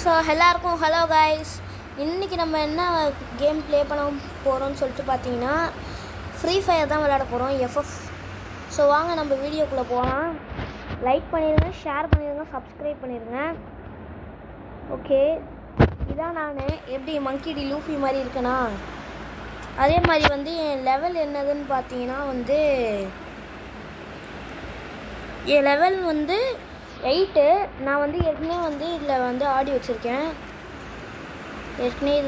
So எல்லாருக்கும் hello guys. இன்றைக்கி நம்ம என்ன கேம் ப்ளே பண்ண போகிறோம்னு சொல்லிட்டு பார்த்தீங்கன்னா ஃப்ரீ ஃபயர் தான் விளையாட போகிறோம், எஃப்எஃப். ஸோ வாங்க நம்ம வீடியோக்குள்ளே போகலாம். லைக் பண்ணிடுங்க, ஷேர் பண்ணிடுங்க, சப்ஸ்கிரைப் பண்ணிடுங்க. ஓகே, இதான் நான் எப்படி மங்கி டி லூஃபி மாதிரி இருக்கேனா அதே மாதிரி என் லெவல் என்னதுன்னு பார்த்தீங்கன்னா என் லெவல் 8. நான் ஏற்கனவே இதில் ஆடி வச்சுருக்கேன்.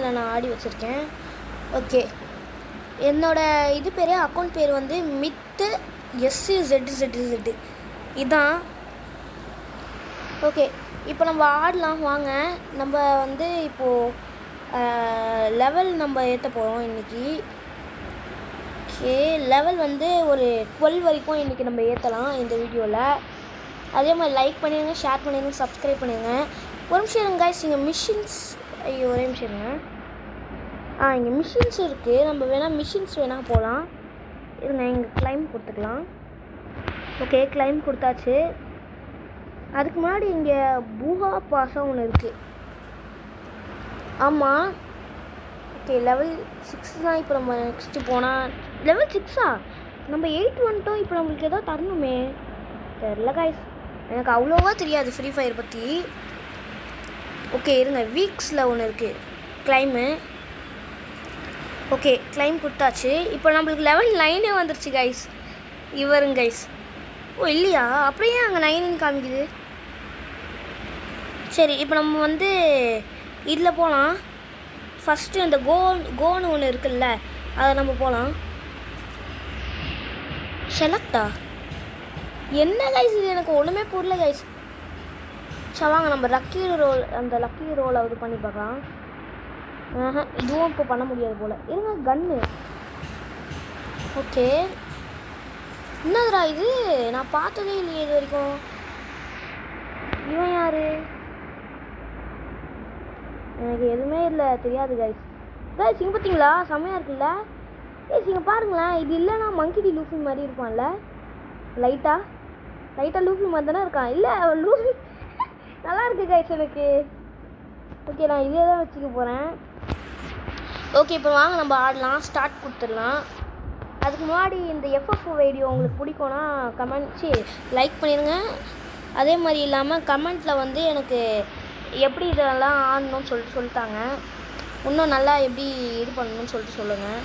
நான் ஆடி வச்சுருக்கேன். ஓகே, என்னோடய இது பேர் அக்கௌண்ட் பேர் மித்து SZZZ இதான். ஓகே, இப்போ நம்ம ஆடலாம் வாங்க. நம்ம இப்போது லெவல் நம்ம ஏற்ற போகிறோம் இன்றைக்கி. ஓகே, லெவல் ஒரு 12 வரைக்கும் இன்றைக்கி நம்ம ஏற்றலாம் இந்த வீடியோவில். அதே மாதிரி லைக் பண்ணிடுங்க, ஷேர் பண்ணிடுங்க, சப்ஸ்கிரைப் பண்ணிடுங்க. ஒரு நிமிஷம் இருங்க கைஸ், இங்கே மிஷின்ஸ் ஒரே நிமிஷம் இருங்க. இங்கே மிஷின்ஸ் இருக்குது. நம்ம வேணால் மிஷின்ஸ் வேணால் போகலாம். இருங்க, இங்கே கிளைம் கொடுத்துக்கலாம். ஓகே, கிளைம் கொடுத்தாச்சு. அதுக்கு முன்னாடி இங்கே பூஹா பாஸாக ஒன்று இருக்குது. ஆமாம், ஓகே, லெவல் 6 தான். இப்போ நம்ம நெக்ஸ்ட்டு போனால் லெவல் 6ஆ? நம்ம 8 வந்துட்டோம். இப்போ நம்மளுக்கு எதாவது தரணுமே, தெரில கைஸ். எனக்கு அவ்வளோவா தெரியாது ஃப்ரீ ஃபயர் பற்றி. ஓகே இருங்க, வீக்ஸில் ஒன்று இருக்குது கிளைமு. ஓகே, கிளைம் கொடுத்தாச்சு. இப்போ நம்மளுக்கு லெவல் 9 வந்துருச்சு கைஸ். இவருங்க கைஸ். ஓ இல்லையா, அப்படியே அங்கே 9 காமிக்குது. சரி, இப்போ நம்ம இதில் போகலாம். ஃபஸ்ட்டு அந்த கோன்னு ஒன்று இருக்குல்ல, அதை நம்ம போகலாம். செலக்டா என்ன கைஸ், இது எனக்கு ஒன்றுமே புரியல கைஸ். சரி வாங்க, நம்ம அந்த லக்கி ரோல் அது பண்ணி பார்க்கலாம். இதுவும் இப்போ பண்ண முடியாது போல். இருங்க, கன்னு. ஓகே, என்னதுடா இது, நான் பார்த்ததே இல்லையே இது வரைக்கும். இவன் யார்? எனக்கு எதுவுமே இல்லை, தெரியாது கைஸ். இங்கே பார்த்தீங்களா, செம்மையாக இருக்குல்ல கைஸ். இங்கே பாருங்களேன், இது இல்லைன்னா மங்கி டி லூஃபி மாதிரி இருப்பான்ல. லைட்டாக லூஃபி மாதிரி தானே இருக்கான். இல்லை, லூஃபி நல்லா இருக்குது கைஸ் எனக்கு. ஓகே, நான் இதே தான் வச்சுக்க போகிறேன். ஓகே, இப்போ வாங்க நம்ம ஆடலாம். ஸ்டார்ட் கொடுத்துடலாம். அதுக்கு முன்னாடி இந்த எஃப்எஃப் வீடியோ உங்களுக்கு பிடிக்கும்னா லைக் பண்ணிடுங்க. அதே மாதிரி இல்லாமல் கமெண்ட்டில் எனக்கு எப்படி இதெல்லாம் ஆடணும்னு சொல்லிட்டாங்க. இன்னும் நல்லா எப்படி இது பண்ணணும்னு சொல்லுங்கள்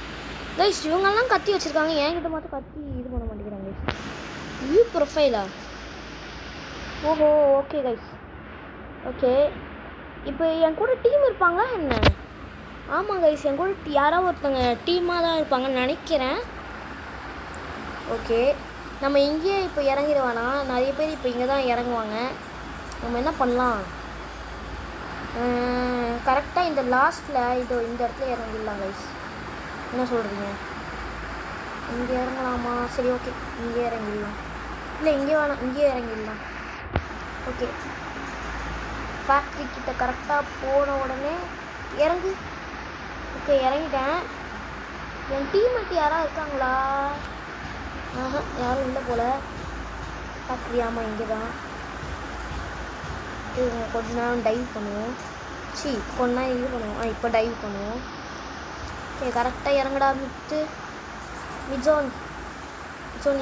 கைஸ். இவங்கெல்லாம் கத்தி வச்சுருக்காங்க, என்கிட்ட மட்டும் கத்தி இது பண்ண மாட்டேங்கிறாங்க கைஸ். வியூ ப்ரொஃபைலா? ஓஹோ, ஓகே கைஸ். ஓகே, இப்போ என் கூட டீம் இருப்பாங்களா என்ன? ஆமாம் கைஸ், என் கூட யாராவது ஒருத்தவங்க டீமாக தான் இருப்பாங்கன்னு நினைக்கிறேன். ஓகே, நம்ம இங்கேயே இப்போ இறங்கிடுவானா? நிறைய பேர் இப்போ இங்கே தான் இறங்குவாங்க. நம்ம என்ன பண்ணலாம், கரெக்டாக இந்த லாஸ்ட்டில் இந்த இடத்துல இறங்கிடலாம் கைஸ். என்ன சொல்கிறீங்க? இங்கே இறங்கலாமா? சரி ஓகே, இங்கே இறங்கிடலாம். இல்லை இங்கே வேணாம், இங்கே இறங்கிடலாம். ஓகே, ஃபேக்ட்ரி கிட்ட கரெக்டாக போன உடனே இறங்கு. ஓகே, இறங்கிட்டேன். என் டீம்மேட் யாராவது இருக்காங்களா? யாரும் இல்லை போல். ஃபேக்ட்ரி ஆமாம், இங்கே தான். கொஞ்ச நேரம் டைவ் பண்ணுவோம். கொஞ்ச நேரம் இது பண்ணுவோம். இப்போ டைவ் பண்ணுவோம். ஓகே, கரெக்டாக இறங்கடா மிட்ஜோன்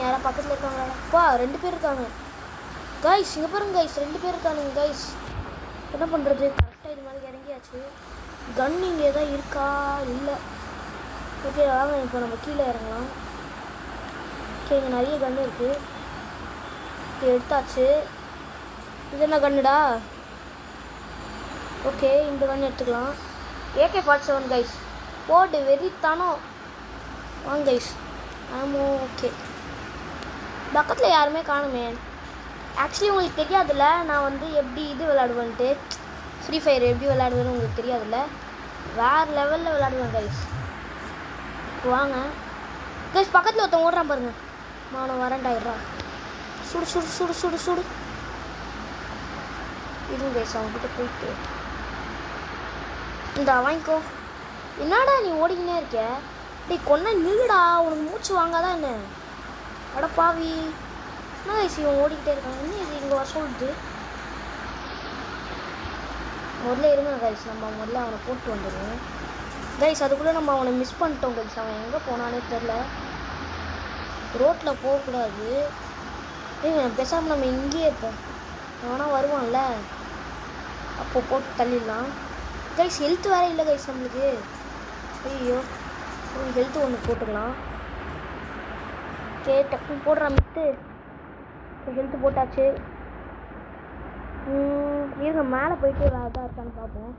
யாராவது பக்கத்தில் இருக்காங்களா? 2 பேர் இருக்காங்க கைஸ். இங்கே பாருங்க கைஸ், 2 பேர் இருக்கானுங்க கைஸ். என்ன பண்ணுறது? கரெக்டாக இது மாதிரி இறங்கியாச்சு. கன் இங்கே தான் இருக்கா? இல்லை. ஓகே வாங்க, இப்போ நம்ம கீழே இறங்கலாம். ஓகே, இங்கே நிறைய கன்று இருக்குது. ஓகே, எடுத்தாச்சு. இது என்ன கன்னுடா? ஓகே, இந்த கன்று எடுத்துக்கலாம். AK-47 guys. போடு வெறித்தானோ. வாங்க கைஸ். ஆமாம், ஓகே. பக்கத்தில் யாருமே காணுமே. ஆக்சுவலி உங்களுக்கு தெரியாதுல்ல, நான் எப்படி இது விளையாடுவேன்ட்டு, ஃப்ரீ ஃபயர் எப்படி விளையாடுவேன்னு உங்களுக்கு தெரியாதுல்ல. வேறு லெவலில் விளையாடுவேன் கைஸ். வாங்க கைஸ், பக்கத்தில் ஒருத்தன் ஓடுறான் பாருங்க. நான் வரேன்டாயிடுறா. சுடு சுடு சுடு சுடு சுடு. இது கைஸ், அவங்ககிட்ட போயிட்டு இந்த வாங்கிக்கோ. என்னடா நீ ஓடிக்கினே இருக்க? கொன்ன நில்லுடா, உனக்கு மூச்சு வாங்காதான் என்ன? அடப்பாவி, என்ன கைஸ் இவன் ஓடிக்கிட்டே இருக்காங்க. என்ன இது இங்கே வர சொல்லுது? முதல்ல இருங்க கைஸ், நம்ம முதல்ல அவனை போட்டு வந்துடுவோம் கைஸ். அதுக்குள்ளே நம்ம அவனை மிஸ் பண்ணிட்டோம் கைஸ். அவன் எங்கே போனானே தெரில. ரோட்டில் போகக்கூடாது. பேசாமல் நம்ம இங்கேயே இருப்போம். அவனா வருவான்ல, அப்போ போட்டு தள்ளிடலாம் கைஸ். ஹெல்த் வேறு இல்லை கைஸ் நம்மளுக்கு. ஐயோ, ஹெல்த்து ஒன்று போட்டுக்கலாம். டக்குன்னு போடுறான் மித்து. ஹெல்த்து போட்டாச்சு. இருங்க மேலே போயிட்டு வேறு எதாவது இருக்கான்னு பார்ப்போம்.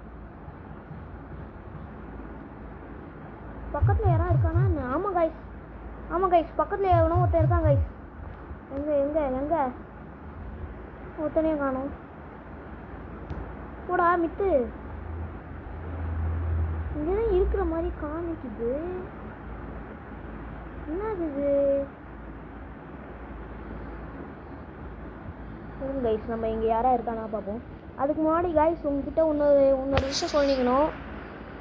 பக்கத்தில் யாராவது இருக்கானா? ஆமாம் கைஸ், ஆமாம் கைஸ், பக்கத்தில் எவனோ ஒருத்தர் இருக்கான் கைஸ். எங்கே எங்கே எங்கே ஒருத்தனையும் காணும். போடா மித்து, இங்கே தான் இருக்கிற மாதிரி காமிக்குது. என்னது இது? கைஸ், நம்ம இங்கே யாராக இருக்கானா பார்ப்போம். அதுக்கு முன்னாடி கைஸ் உங்ககிட்ட இன்னொரு விஷயம் சொல்லிக்கணும்.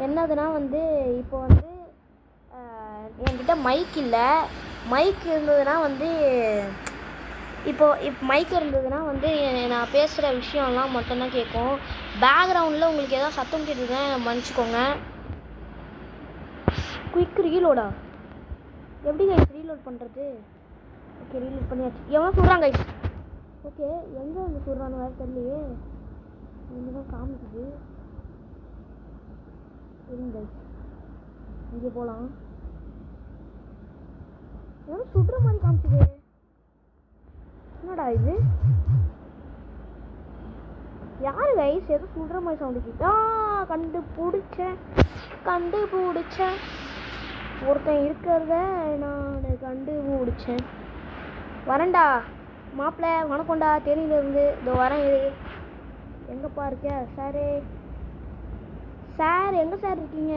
என்னதுன்னா வந்து இப்போ வந்து என்கிட்ட மைக் இல்லை. மைக் இருந்ததுன்னா வந்து இப்போ மைக் இருந்ததுன்னா வந்து நான் பேசுகிற விஷயம்லாம் மட்டும்தான் கேட்கும். பேக்ரவுண்டில் உங்களுக்கு எதாவது சத்தம் கேட்டுதுன்னா மன்னிச்சிக்கோங்க. குயிக் ரீலோடா? எப்படி கைஸ் ரீலோட் பண்ணுறது? ஓகே, ரீலோட் பண்ணியாச்சு. எவ்வளோ சொல்கிறாங்க கைஸ்? ஓகே, எங்கே வந்து சொல்கிறான்னு வேறு தெரியலையே. இங்கே தான் காமிக்குது. இருங்க கைஸ், இங்கே போகலாம். எவ்வளோ சுடுற மாதிரி காமிக்குது. என்னடா இது? யாரு கைஸ் எதோ சுடுற மாதிரி சவுண்டு கேட்டா? கண்டுபிடிச்சேன். ஒருத்தன் இருக்கிறத நான் கண்டுபிடிச்சேன். வரேன்டா மாப்பிள்ளை, வணக்கம்டா. தேனியிலேருந்து இதோ வரேன். எங்கப்பா இருக்க சாரு? சார் எங்கே சார் இருக்கீங்க?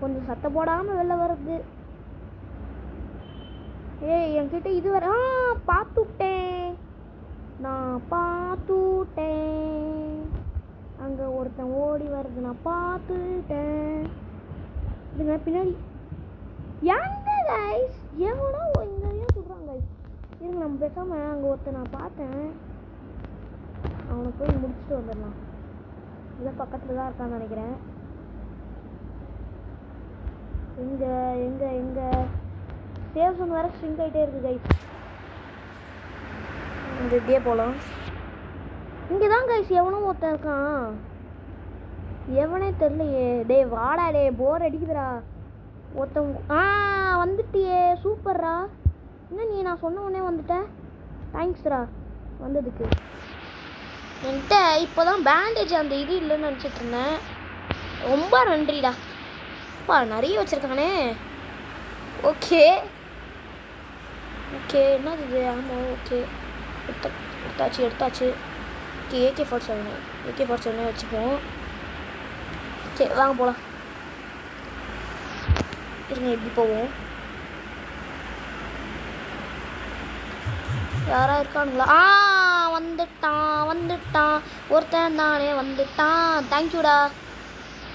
கொஞ்சம் சத்தம் போடாமல் வெளில வர்றது. என்கிட்ட இது வர நான் பார்த்துட்டேன். அங்கே ஒருத்தன் ஓடி வருது, நான் பார்த்துட்டேன். இதுங்க பின்னாடி எங்க கைஸ்? எவனோ இங்கேயே சொல்கிறாங்க கைஸ். இருங்க நம்ம பேசாமல் அங்கே ஒருத்தன் நான் பார்த்தேன். அவனை போய் முடிச்சுட்டு வந்துடலாம். இதை பக்கத்தில் தான் இருக்கான்னு நினைக்கிறேன். எங்கே சேவ் சோன் வேறு ஸ்ட்ரிங்க் ஆகிட்டே இருக்குது கைஸ். இந்த இப்படியே போகலாம். இங்கே தான் கைஸ் எவனோ ஒருத்தன் இருக்கான். எவனே தெரிலையே. டே வாடா, டே போர் அடிக்குதுடா. ஒருத்தவங்க வந்துட்டியே, சூப்பர்ரா. என்ன நீ நான் சொன்ன உடனே வந்துட்டேன். தேங்க்ஸ்ரா வந்ததுக்கு. என்கிட்ட இப்போ தான் பேண்டேஜ் அந்த இது இல்லைன்னு நினச்சிட்டு இருந்தேன். ரொம்ப நன்றிடா. அப்பா நிறைய வச்சுருக்கானே. ஓகே என்னது இது? ஆமாம், ஓகே எடுத்தாச்சு. ஓகே, AK-47 வச்சுப்போம். சரி வாங்க போகலாம். இருங்க எப்படி போவோம்? யாரா இருக்கானுங்களா? வந்துட்டான் ஒருத்தன் தானே வந்துட்டான். தேங்க்யூடா.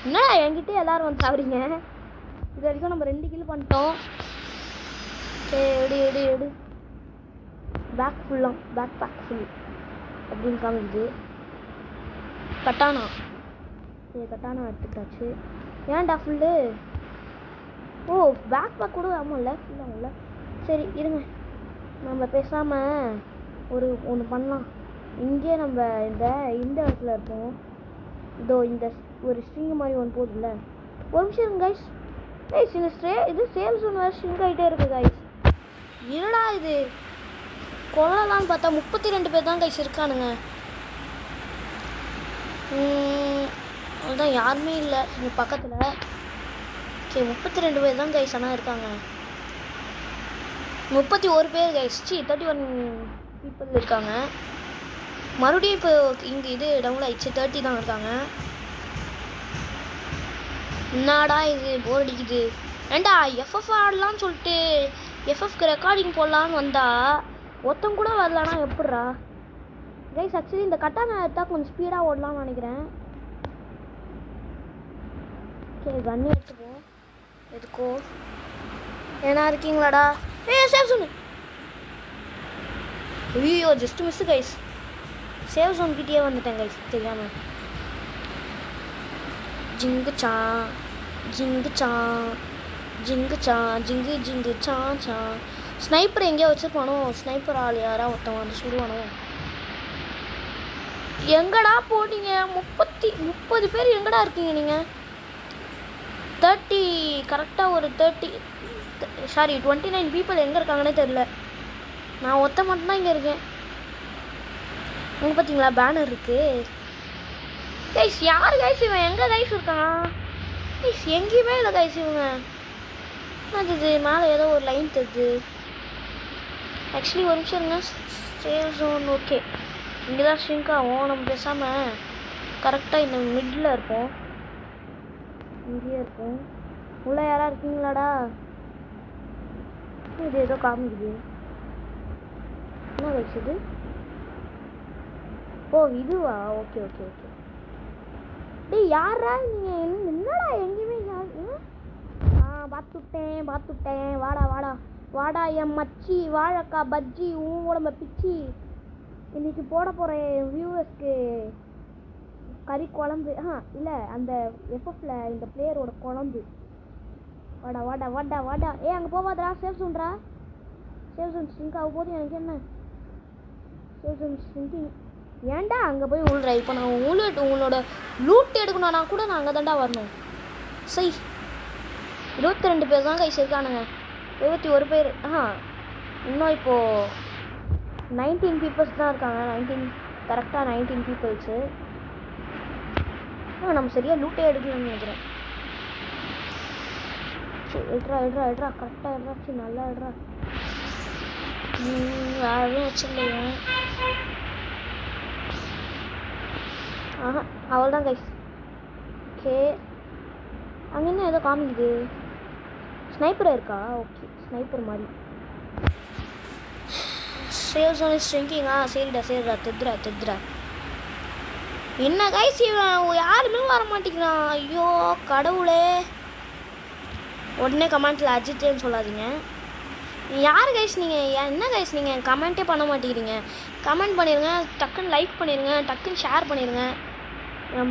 என்னடா என்கிட்ட எல்லாரும் வந்து சாப்பிடுங்க. இது வரைக்கும் நம்ம 2 கிலோ பண்ணிட்டோம். சரி எடு. பேக் ஃபுல் அப்படின்னு காமிக்குது. கட்டானா எடுத்துக்கிட்டாச்சு. ஏன்டா ஃபுல்லு? பேக் கூட ஆமாம்ல ஃபுல்லாகும்ல. சரி இருங்க, நம்ம பேசாமல் ஒன்று பண்ணலாம். இங்கே நம்ம இந்த இடத்துல இருப்போம். இதோ இந்த ஒரு ஸ்ட்ரிங் மாதிரி ஒன்று போகுதுல்ல. ஒரு நிமிஷம் கைஸ். இது சேவ் சோன் வேறு ஸ்ட்ரிங் ஆகிட்டே இருக்குது கைஸ். என்னடா இது? கொள்ளலான்னு பார்த்தா 32 பேர் தான் கைஸ் இருக்கானுங்க. அதுதான் யாருமே இல்லை இங்கே பக்கத்தில். ஓகே, 32 பேர் தான் கைஸ் ஆனால் இருக்காங்க. 31 பேர் கைஸ். 31 பீப்புள் இருக்காங்க. மறுபடியும் இப்போ இங்கே இது டவுன்லோட் ஆயிடுச்சு. 30 தான் இருக்காங்க. என்னடா இது போர் அடிக்குது. ஏண்டா FF ஆடலான்னு சொல்லிட்டு FFக்கு ரெக்கார்டிங் போடலான்னு வந்தா ஒருத்தம் கூட வரலான்னா எப்பட்றா கைஸ்? ஆக்சுவலி இந்த கட்டான எடுத்தால் கொஞ்சம் ஸ்பீடாக ஓடலாம்னு நினைக்கிறேன். ஓகே, கன்று எடுத்துப்போம். எதுக்கோ ஏன்னா இருக்கீங்களாடா? சேவ் சொன்னு. ஐயோ just miss guys. Save zone கிட்டே வந்துட்டேன் கைஸ் தெரியாமல். ஜிங்கு சா ஜிங்கு சா ஜிங்கு சா ஜிங்கு ஜிங்கு சா சா. ஸ்னைப்பர் எங்கேயோ வச்சுருப்பானோ, ஸ்னைப்பர் ஆள் யாராவது ஒருத்தவன் வந்து சுடுவானோ. எங்கடா போனீங்க? 30 பேர் எங்கடா இருக்கீங்க நீங்கள்? 30 கரெக்டாக ஒரு 29 பீப்புள் எங்கே இருக்காங்கன்னே தெரில. நான் ஒருத்த மட்டும்தான் இங்கே இருக்கேன். அங்கே பார்த்தீங்களா பேனர் இருக்குது. கைஸ் யார் கைஸ் இவன்? எங்கே கைஸ் இருக்கான்? கைஸ் எங்கேயுமே இல்லை கைஸ் இவங்க. அது மேலே ஏதோ ஒரு லைன் தெரியுது. ஆக்சுவலி ஒரு நிமிஷம் இருங்க. Save zone okay. இங்கே தான் ஷ்ரிங்க் ஆகும். நம்ம பேசாமல் கரெக்டாக இந்த மிடில் இருப்போம். இங்கேயே இருப்போம். உள்ளே யாராக இருக்கீங்களாடா? இது ஏதோ காமிக்குது. என்ன கைஸ் இது? ஓ இதுவா? Okay okay okay. டேய் யாரா நீங்கள்? என்னடா எங்கேயுமே பார்த்துட்டேன். வாடா வாடா வாடா என் மச்சி வாழைக்கா பஜ்ஜி உடம்ப பிச்சி. இன்னைக்கு போட போகிறேன் வியூவர்ஸ்க்கு கறி குழம்பு. இல்லை அந்த எஃப்எஃப்ல இந்த பிளேயரோட குழம்பு. வாடா வாடா வாடா வாடா. அங்கே போவாதரா. சேவ் ஜோன்ரா. சேவ் ஜோன் ஸ்ட்ரிங்க் ஆகும் போது எனக்கு என்ன? சேவ் ஜோன் ஸ்ட்ரிங்கிங் ஏன்டா அங்கே போய் உள்றா? இப்போ நான் உங்களோட லூட் எடுக்கணும்னா கூட நான் அங்கே தாண்டா வரணும். சரி 22 பேர் தான் கைஸ் இருக்கானுங்க. 21 பேர். இன்னும் இப்போது 19 பீப்புள்ஸ் தான் இருக்காங்க. கரெக்டாக 19 பீப்புள்ஸு. நம்ம சரியாக லூட்டே எடுக்கலன்னு நினைக்கிறேன். சரி எடுறா கரெக்டாக எடுறாச்சு. நல்லா எடுறா. வேறு வச்சுருந்தீங்க. அவள் தான் கைஸ். ஓகே அங்கே என்ன ஏதோ காமிக்குது. ஸ்னைப்பர் இருக்கா? ஓகே ஸ்னைப்பர் மாதிரி. சேவ் ஜோன் ஸ்ட்ரிங்கிங்கா? சரிடா தெத்துறா. என்ன கைஸ் இவன் யாருமே வர மாட்டேங்கிறான். ஐயோ கடவுளே. உடனே கமெண்ட்டில் அஜித்தேன்னு சொல்லாதீங்க. யார் கைஸ் நீங்கள்? என்ன கைஸ் நீங்கள் கமெண்ட்டே பண்ண மாட்டேங்கிறீங்க? கமெண்ட் பண்ணிடுங்க, டக்குன்னு லைக் பண்ணிடுங்க, டக்குன்னு ஷேர் பண்ணிடுங்க.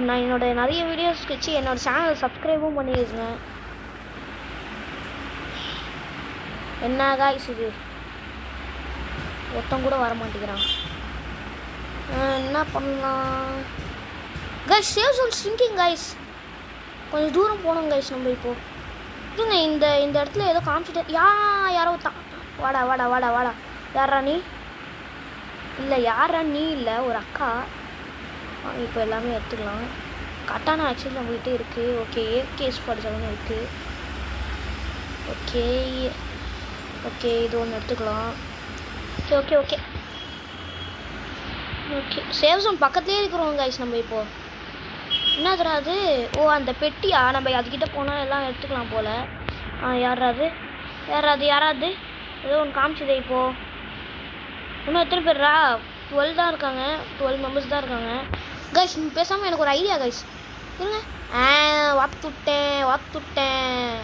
நான் நிறைய வீடியோஸ் வச்சு என்னோடய சேனல் சப்ஸ்கிரைபும் பண்ணிடுங்க. என்ன கைஸ் இது? ஒருத்தன் கூட வர மாட்டேங்கிறான். என்ன பண்ணலாம் guys? Save zone shrinking guys. கொஞ்சம் தூரம் போகணும் கைஸ் நம்ம இப்போது. இதுங்க இந்த இடத்துல ஏதோ காமிச்சிட்டு யாரோ தான். வாடா வாடா வாடா வாடா. யாரா நீ? இல்லை யாரா நீ? இல்லை ஒரு அக்கா. இப்போ எல்லாமே எடுத்துக்கலாம். கட்டான ஆக்சுவலி நம்மகிட்ட இருக்குது. ஓகே கேஸ் படித்தவங்க இருக்குது. ஓகே இது ஒன்று எடுத்துக்கலாம். ஓகே சேவ் ஜோன் பக்கத்துலேயே இருக்கிறோம் கைஸ் நம்ம இப்போது. என்ன தராது? ஓ அந்த பெட்டியா? நம்ம அதுக்கிட்ட போனால் எல்லாம் எடுத்துக்கலாம் போல். யாராவது ஏதோ ஒன்று காமிச்சதே இப்போது. இன்னும் எத்தனை பேர்ரா? 12 தான் இருக்காங்க. 12 மெம்பர்ஸ் தான் இருக்காங்க கைஸ். பேசாமல் எனக்கு ஒரு ஐடியா கைஸ் இருங்க. வாத்துட்டேன்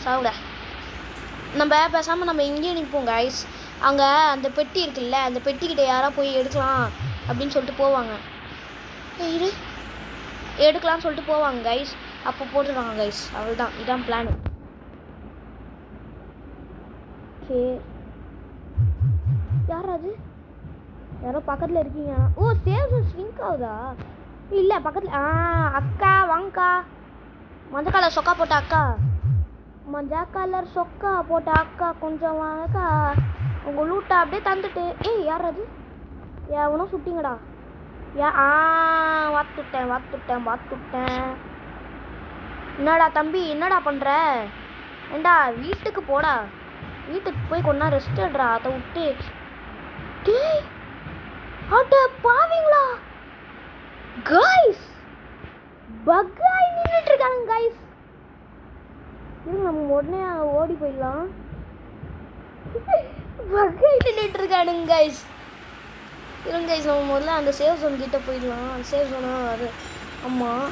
சாவுட. நம்ம பேசாமல் நம்ம இங்கேயே நிற்போம் கைஸ். அங்கே அந்த பெட்டி இருக்குல்ல, அந்த பெட்டிக்கிட்ட யாராவது போய் எடுக்கலாம் அப்படின்னு சொல்லிட்டு போவாங்க. எடுக்கலாம்னு சொல்லிட்டு போவாங்க கைஸ். அப்போ போட்டுருவாங்க கைஸ். அவ்வளோதான், இதான் பிளான். ஓகே யாராவது யாரோ பக்கத்தில் இருக்கீங்க. ஓ சேவ் ஸ்விங்க் ஆகுதா? இல்லை பக்கத்தில். அக்கா வாங்கக்கா. மஞ்சள் கலர் சொக்கா போட்ட அக்கா. கொஞ்சம் வாங்கக்கா. உங்கள் லூட்டை அப்படியே தந்துட்டு. யாராவது எவனும் சுட்டிங்கடா. வாத்துட்டேன். என்னடா தம்பி என்னடா பண்ணுற? ஏண்டா வீட்டுக்கு போடா. வீட்டுக்கு போய் கொஞ்ச நேரம் ரெஸ்ட் எடுறா. அதை விட்டு பாவீங்களா கைஸ்? பக்காய் நின்றுட்டு இருக்காங்க கைஸ். நம்ம உடனே ஓடி போயிடலாம். பக்காய் நின்றுட்டு இருக்கானுங்க கைஸ். இருங்க கைஸ், நம்ம முதல்ல அந்த சேவ் ஜோன் கிட்ட போயிடலாம். அந்த சேவ் ஜோனா அது. ஆமாம்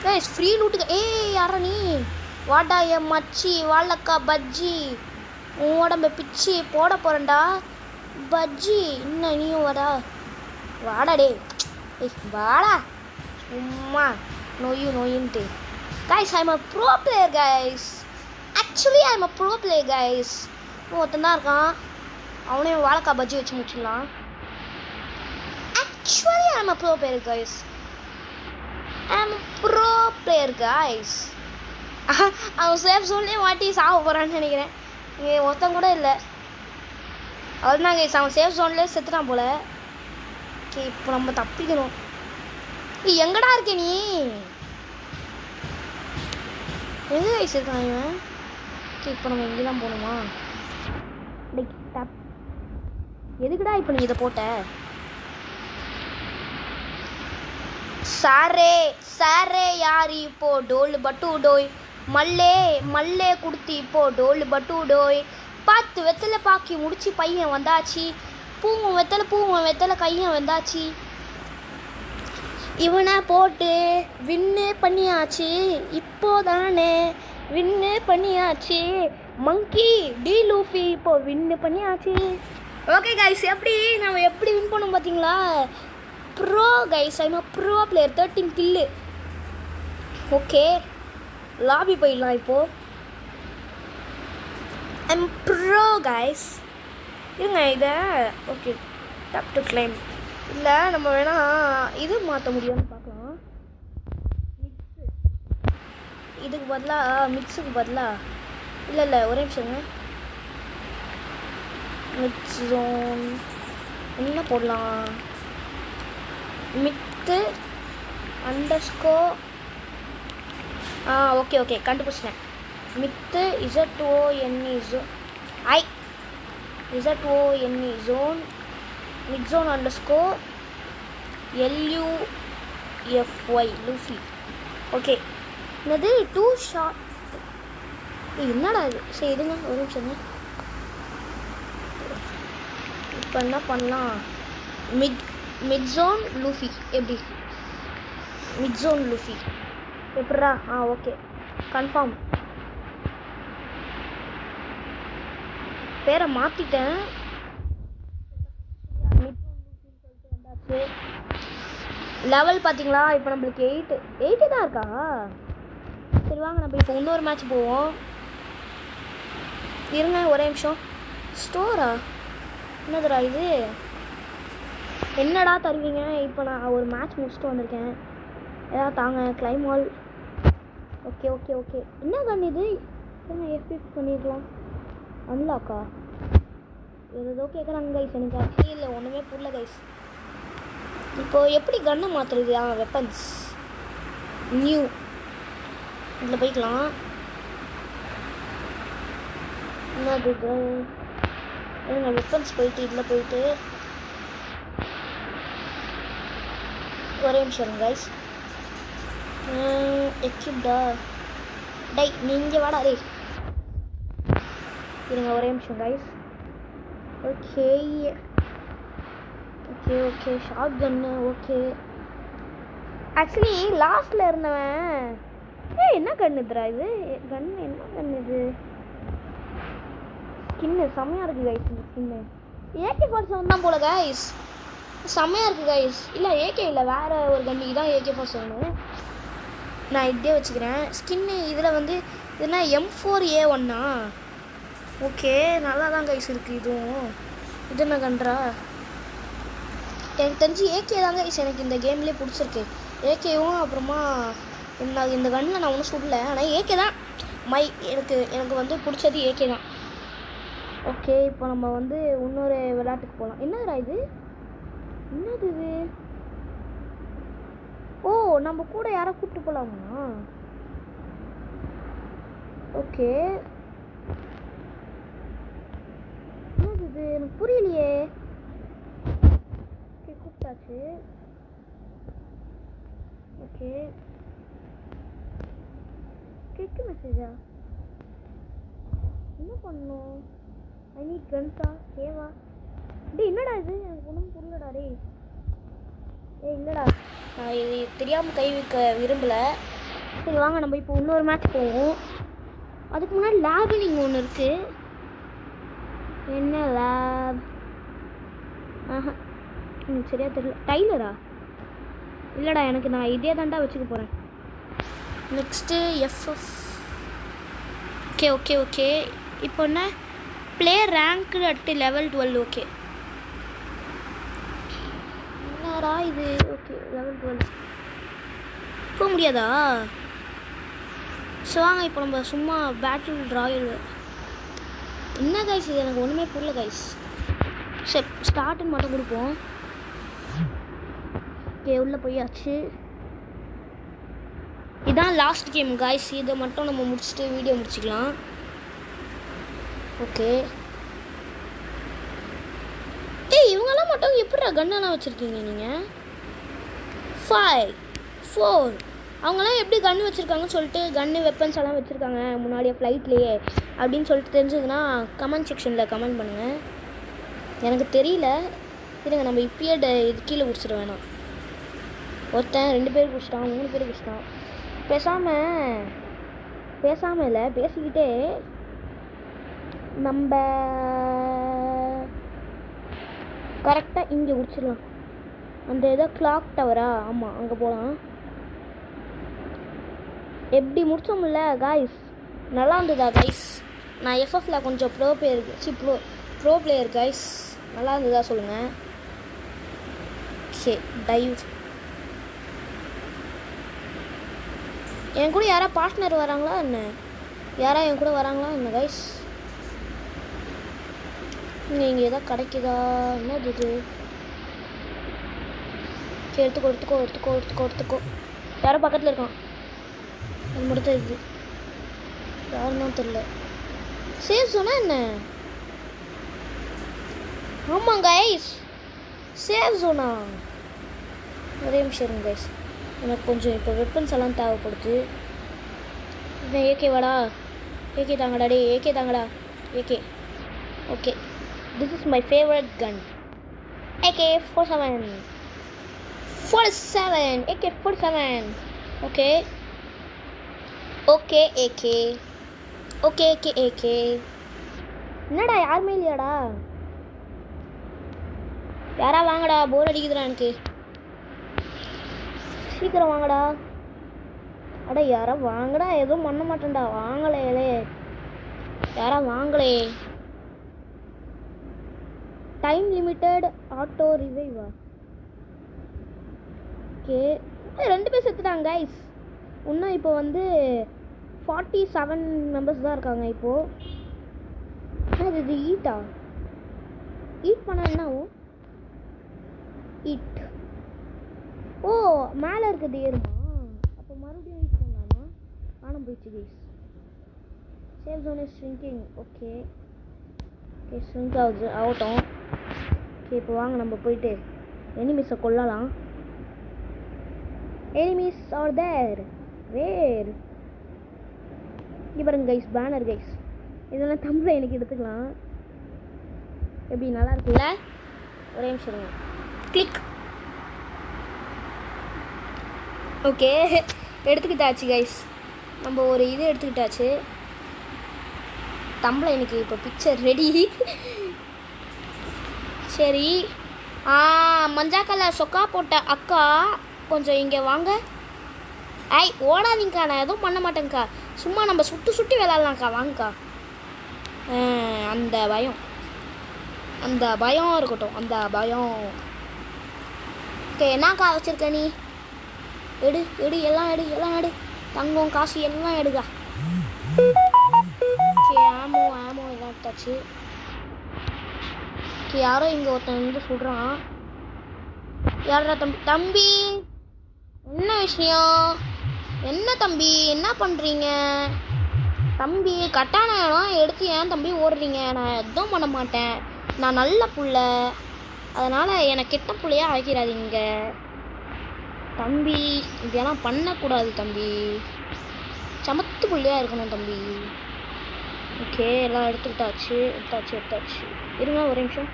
கைஸ் ஃப்ரீ லூட்டுக்கு. யாரா நீ? வாடா என் மச்சி வாழைக்கா பஜ்ஜி உடம்ப பிச்சு போட போகிறேன்டா. பஜ்ஜி இன்னும் நீயும் வாடா டே வாடா சும்மா நோயின்ட்டு guys I'm a pro player guys actually I'm a pro player guys ஒருத்தன் தான் இருக்கான் அவனையும் வாழைக்காய் பஜ்ஜி வச்சு முடிச்சிடலாம் actually I'm a pro player guys I'm pro player guys அவன் சேஃப் ஜோன்லேயே மாட்டி சாக போகிறான்னு நினைக்கிறேன் இங்கே ஒருத்தன் கூட இல்லை அவ்வளோதான் கைஸ் அவன் சேஃப் ஜோன்லேயே செத்துட்டான் போல ஓகே இப்போ நம்ம தப்பிக்கணும் எங்கடா இருக்க நீ எங்கே கைஸ் இருக்கான் இவன் ஓகே இப்போ நம்ம இங்கே தான் போகணுமா எதுக்குடா இப்போ நீ இதை போட்ட சாரே சாரே யார் இப்போ டோல் பட்டு டோய் மல்லே மல்லே குடுத்தி இப்போ டோல் பட்டு டோய் பார்த்து வெத்தலை பாக்கி முடிச்சு பையன் வந்தாச்சு பூவும் வெத்தலை கையன் வந்தாச்சு இவனை போட்டு வின்னு பண்ணியாச்சு இப்போதானே வின்னு பண்ணியாச்சு மங்கி டி லூஃபி இப்போ வின்னு பண்ணியாச்சு ஓகே கைஸ் நம்ம எப்படி வின் பண்ணோம் பார்த்தீங்களா bro guys I'm a pro player 13 kill okay lobby போயிடலாம் இப்போது ஐம் ப்ரோ கைஸ் இருங்க இதை ஓகே டப் டு கிளைம் இல்லை நம்ம வேணால் இது மாற்ற முடியும்னு பார்க்கலாம் மிக்ஸு இதுக்கு பதிலாக மிக்ஸுக்கு பதிலாக இல்லை ஒரே நிமிஷங்க மிக்ஸ் ஜோன் என்ன போடலாம் மித்து அண்டர்ஸ்கோ ஓகே கண்டுபிடிச்சிட்டேன் Mithu ZONE zone mid zone underscore LUFY Luffy okay என்னது 2 ஷாட் என்னடா இது சரி இதுங்க ஒரு நிமிஷங்க இப்போ என்ன பண்ணலாம் மிட் ஜோன் லூஃபி எப்படி மிட் ஜோன் லூஃபி எப்படா ஓகே கன்ஃபார்ம் பேரை மாற்றிட்டேன் மிட் ஜோன் லூஃபின்னு சொல்லிட்டு வந்தாச்சு லெவல் பார்த்தீங்களா இப்போ நம்மளுக்கு 8 தான் இருக்கா சரி வாங்க நம்ம இப்போ இன்னொரு மேட்ச் போவோம் இருங்க ஒரே நிமிஷம் ஸ்டோரா என்னதுடா இது என்னடா தருவீங்க இப்போ நான் ஒரு மேட்ச் முடிச்சுட்டு வந்திருக்கேன் ஏதாவது தாங்க கிளைம் வால் ஓகே என்ன கன் இது என்ன எப்படி பண்ணிடலாம் அன்லாக்கா ஏதோ கேட்குறாங்க கைஸ் எனக்கு ஆக்சுவலி இல்லை ஒன்றுமே புரியல கைஸ் இப்போது எப்படி கன்னை மாற்றுறது வெப்பன்ஸ் நியூ இதில் போய்க்கலாம் என்னது வெப்பன்ஸ் போயிட்டு இதில் போயிட்டு ஒரே நிமிஷம் கைஸ் எக்யூப்டா டை நீங்கள் வாடா டே இருங்க ஒரே நிமிஷம் கைஸ் ஓகே ஷார்ட் கன்னு ஓகே ஆக்சுவலி லாஸ்ட்டில் இருந்தவன் என்ன கன்னுதுரா இது என்ன கன் இது ஸ்கின்னு செம்மையாக இருக்குது கைஸ் இந்த ஸ்கின்னு AK-47 தான் போல கைஸ் செம்மையாக இருக்குது கைஸ் இல்லை ஏகே இல்லை வேறு ஒரு கன்னிக்கு தான் AK-47 நான் இப்படியே வச்சுக்கிறேன் ஸ்கின்னு இதில் வந்து இதெல்லாம் M4A1 ஓகே நல்லா தான் கைஸ் இருக்குது இதுவும் இது என்ன கன்றா எனக்கு தெரிஞ்சு ஏகே தாங்க கைஸ் எனக்கு இந்த கேம்லேயே பிடிச்சிருக்கு ஏகேவும் அப்புறமா இந்த கன்னில் நான் ஒன்றும் சொல்லலை ஆனால் ஏகே தான் எனக்கு வந்து பிடிச்சது ஏகே தான் ஓகே இப்போ நம்ம வந்து இன்னொரு விளையாட்டுக்கு போகலாம் என்னதுடா இது என்னது இது ஓ நம்ம கூட யாரை கூப்பிட்டு போகலாமா ஓகே என்னது இது எனக்கு புரியலையே ஓகே கூப்பிட்டாச்சு ஓகே கிளிக் மெசேஜா என்ன பண்ணணும் ஐ நீட் கன்ஸா சேவா டே என்னடா இது எனக்கு ஒன்றும் புரியலடா டே இல்லைடா நான் இது தெரியாமல் கை வைக்க விரும்பலை சரி வாங்க நம்ம இப்போ இன்னொரு மேட்ச் போவோம் அதுக்கு முன்னாடி லேபில் இங்கே ஒன்று இருக்குது என்ன லேப் ஆஹா எனக்கு சரியா தெரியல. டைலரா? இல்லைடா, எனக்கு நான் இதே தாண்டா வச்சுக்க போகிறேன். Next FF. Okay okay okay. இப்போ என்ன? Play ranked at level 12. Okay, என்னடா இது? ஓகே, level 12 போக முடியாதா? ஸோ வாங்க இப்போ நம்ம சும்மா பேட்டில் ராயல். என்ன கைஸ் இது? எனக்கு ஒன்றுமே புரியல கைஸ். சரி, ஸ்டார்ட்னு மட்டும் கொடுப்போம். ஓகே, உள்ளே போயாச்சு. இதுதான் லாஸ்ட் கேம் கைஸ். இதை மட்டும் நம்ம முடிச்சுட்டு வீடியோ முடிச்சுக்கலாம். ஓகே. இவங்கெல்லாம் மட்டும் எப்படிடா கன்னெல்லாம் வச்சுருக்கீங்க நீங்கள்? 5 4 அவங்களாம் எப்படி கன்று வச்சுருக்காங்கன்னு சொல்லிட்டு, கன்று வெப்பன்ஸ் எல்லாம் வச்சுருக்காங்க முன்னாடியே ஃப்ளைட்லேயே அப்படின்னு சொல்லிட்டு தெரிஞ்சதுன்னா கமெண்ட் செக்ஷனில் கமெண்ட் பண்ணுங்கள். எனக்கு தெரியல. இருங்க, நம்ம இப்பயே இது கீழே குடிச்சிட வேணாம். ஒருத்தன் 2 பேர் குடிச்சிட்டான், 3 பேர் குடிச்சிட்டான். பேசாமல் இல்லை, பேசிக்கிட்டே நம்ம கரெக்டாக இங்கே குடிச்சிடலாம். அந்த ஏதோ கிளாக் டவரா? ஆமாம், அங்கே போகலாம். எப்படி முடிச்சோம்ல காய்ஸ்? நல்லா இருந்ததா காய்ஸ்? நான் எஃப்எஃப்ல கொஞ்சம் ப்ரோ பிளேயர் காய்ஸ். நல்லா இருந்ததா சொல்லுங்கள். Okay, dive. என் கூட யாரா பார்ட்னர் வராங்களா என்ன? என் கூட வராங்களா என்ன காய்ஸ்? இங்கே எதாவது கிடைக்குதா? என்னது இது? சரி, எடுத்துக்கோ. யாரோ பக்கத்தில் இருக்கான். அது மட்டும் தான் இருக்குது. யாருன்னா தெரியல. சேஃப் ஜோனா என்ன? ஆமாம் கைஸ், சேஃப் ஜோனா. ஒரே நிமிஷம் இருங்க கைஸ், எனக்கு கொஞ்சம் இப்போ வெப்பன்ஸ் எல்லாம் தேவைப்படுது. ஏகே வாடா, ஏகே தாங்கடா. டே ஏகே தாங்கடா, AK. Okay, this is my favourite gun, AK-47. AK-47. Okay AK. Okay AK. என்னடா யாருமே இல்லையாடா? யாரா வாங்கடா, போர் அடிக்குதுடா எனக்கு. சீக்கிரம் வாங்கடா. அட யாரா வாங்கடா. எதுவும் பண்ண மாட்டேன்டா. வாங்கலே, யாரா வாங்கலே. டைம் லிமிட்டட் ஆட்டோ ரிவைவா? ஓகே, 2 பேர் செத்துட்டாங்க கைஸ். இன்னும் இப்போ 47 மெம்பர்ஸ் தான் இருக்காங்க இப்போது. இது ஈட்டா? ஈட் பண்ண என்ன ஆகும்? ஈட். ஓ, மேலே இருக்குது ஏறுமா? அப்போ மறுபடியும் ஈட் பண்ணலாமா? காணாம போயிடுச்சு guys. Safe zone is shrinking. Okay shrink ஆகட்டும். ஓகே, இப்போ வாங்க நம்ம போயிட்டு எனிமீஸை கொல்லலாம். எனிமீஸ் ஆர் தேர். வேர்? இங்கே பாருங்க கைஸ், பேனர் கைஸ். இதெல்லாம் தமிழில் எனக்கு எடுத்துக்கலாம். எப்படி நல்லா இருக்குல்ல? ஒரே நிமிஷம். கிளிக். ஓகே, எடுத்துக்கிட்டாச்சு கைஸ். நம்ம ஒரு இது எடுத்துக்கிட்டாச்சு. தமிழில் எனக்கு இப்போ பிக்சர் ரெடி. சரி, மஞ்சா கலர் சொக்கா போட்ட அக்கா கொஞ்சம் இங்கே வாங்க. ஓடாதீங்கக்கா, நான் எதுவும் பண்ண மாட்டேங்க்கா. சும்மா நம்ம சுட்டி விளாட்லாம்க்கா, வாங்கக்கா. அந்த பயம் இருக்கட்டும், அந்த பயம். ஓகே, என்னக்கா வச்சுருக்க நீ? எடு எல்லாம் எடு. தங்கம் காசு எல்லாம் எடுக்கா. ஓகே, ஆமோ எல்லாம் எடுத்தாச்சு. ஓகே, யாரோ இங்கே ஒருத்தன் சொல்கிறான். யாரா தம்பி? என்ன விஷயம்? என்ன தம்பி, என்ன பண்ணுறீங்க தம்பி? கட்டானம் எடுத்து ஏன் தம்பி ஓடுறீங்க? நான் எதுவும் பண்ண மாட்டேன், நான் நல்ல புள்ள. அதனால் எனக்கு கெட்ட புள்ளையா ஆக்கிறாதீங்க தம்பி. இதெல்லாம் பண்ணக்கூடாது தம்பி. சமத்து புள்ளையாக இருக்கணும் தம்பி. ஓகே, எல்லாம் எடுத்தாச்சு. இருங்க ஒரு நிமிஷம்.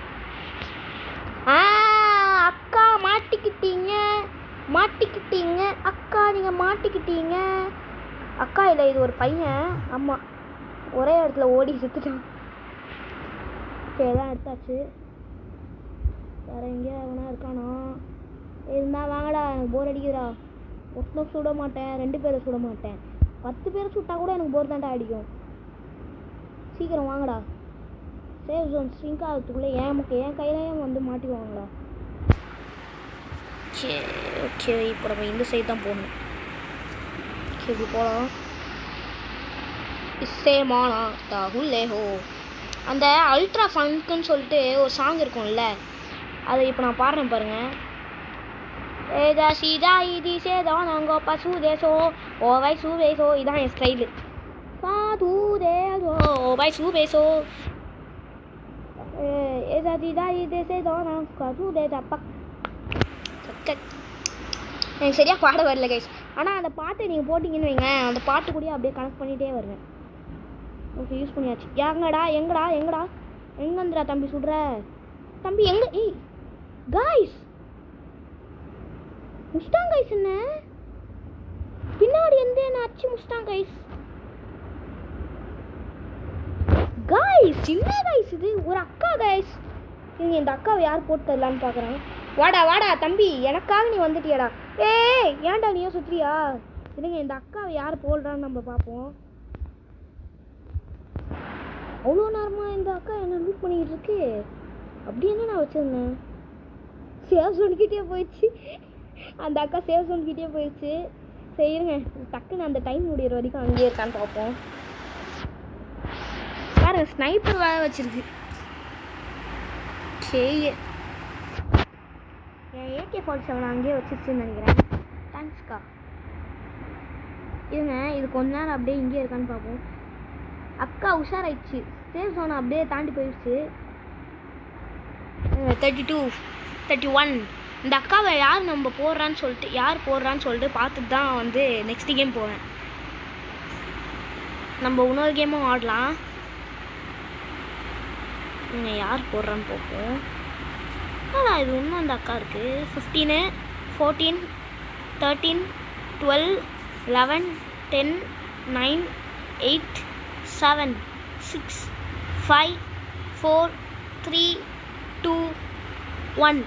அக்கா மாட்டிக்கிட்டீங்க அக்கா, நீங்கள் மாட்டிக்கிட்டீங்க அக்கா. இல்லை, இது ஒரு பையன். ஆமாம், ஒரே இடத்துல ஓடி சுற்றுட்டான். ஓகே, எல்லாம் எடுத்தாச்சு. வேறு எங்கேயா எவனா இருக்கானா? இருந்தா வாங்கடா, எனக்கு போர் அடிக்குதுடா. ஒருத்தனை சுட மாட்டேன், 2 பேரை சுட மாட்டேன், 10 பேரை சுட்டா கூட எனக்கு போர் தாண்டா அடிக்கும். சீக்கிரம் வாங்கடா. சேவ் ஜோன் ஸ்ட்ரிங்க் ஆகிறதுக்குள்ளே என் கையிலையும் வந்து மாட்டிக்குவாங்களா? ஓகே இப்போ நம்ம இந்த சைடு தான் போகணும். ஓகே இப்படி போகலாம். இசேமானா தாகுல்லே ஹோ. அந்த அல்ட்ரா ஃபங்க்குன்னு சொல்லிட்டு ஒரு சாங் இருக்கும்ல, அதை இப்போ நான் பாடுறேன் பாருங்கள். ஏதா சீதா இது சேதா நாங்கள் பசு தேசோ ஓ வை சூ பேசோ. இதான் என் ஸ்டைலு. பாது தேசோ ஓ வை சூ பேசோ. ஏதா சீதா இது சேதா நாங்கள் பசு தேசா பக். எனக்கு சரியாக பாட வரல கைஸ். ஆனால் அந்த பாட்டை நீங்கள் போட்டிங்கன்னு வைங்க, அந்த பாட்டு கூட அப்படியே கனெக்ட் பண்ணிகிட்டே வருவேன். ஓகே யூஸ் பண்ணியாச்சு. எங்கடா எங்கேந்திரா தம்பி சுடுற? தம்பி எங்கே? ஏய் காய்ஸ், முஸ்டாங் கைஸ். என்ன பின்னாடி எந்த என்ன அச்சு முஸ்டாங் கைஸ். காய்ஸ் என்ன கைஸ் இது? ஒரு அக்கா கைஸ். நீங்கள் இந்த அக்காவை யார் போட்டு தரலான்னு பார்க்குறேன். வாடா தம்பி, எனக்காக நீ வந்துட்டியாடா. ஏய் ஏன்டா நீயும் சுற்றியா? இல்லைங்க, இந்த அக்காவை யார் போடுறான்னு நம்ம பார்ப்போம். அவ்வளோ நேரமாக இந்த அக்கா என்ன லூட் பண்ணிக்கிட்டு இருக்கு. அப்படி என்ன நான் வச்சுருந்தேன்? சேவ் ஜோன்கிட்டே போயிடுச்சு. அந்த அக்கா சேவ் ஜோன்கிட்டே போயிடுச்சு. சரிங்க, டக்குன்னு அந்த டைம் முடிகிற வரைக்கும் அங்கேயே இருக்கான்னு பார்ப்போம். பாருங்க, ஸ்னைப்பர் வேலை வச்சிருக்கு. சரி, என் AK-47 அங்கேயே வச்சிருச்சுன்னு நினைக்கிறேன். தேங்க்ஸ்க்கா. இருங்க, இது கொஞ்ச நேரம் அப்படியே இங்கே இருக்கான்னு பார்ப்போம். அக்கா உஷாராயிடுச்சு. சேவ் ஜோனை அப்படியே தாண்டி போயிடுச்சு. 32 31. இந்த அக்காவை யார் போடுறான்னு சொல்லிட்டு பார்த்துட்டு தான் வந்து நெக்ஸ்ட் கேம் போவேன். நம்ம இன்னொரு கேமும் ஆடலாம். யார் போடுறான்னு பார்ப்போம். இது இன்னும் அந்த அக்கா இருக்குது. 15 14 13 12 11 10 9 8 7 6 5 4 3 2 1.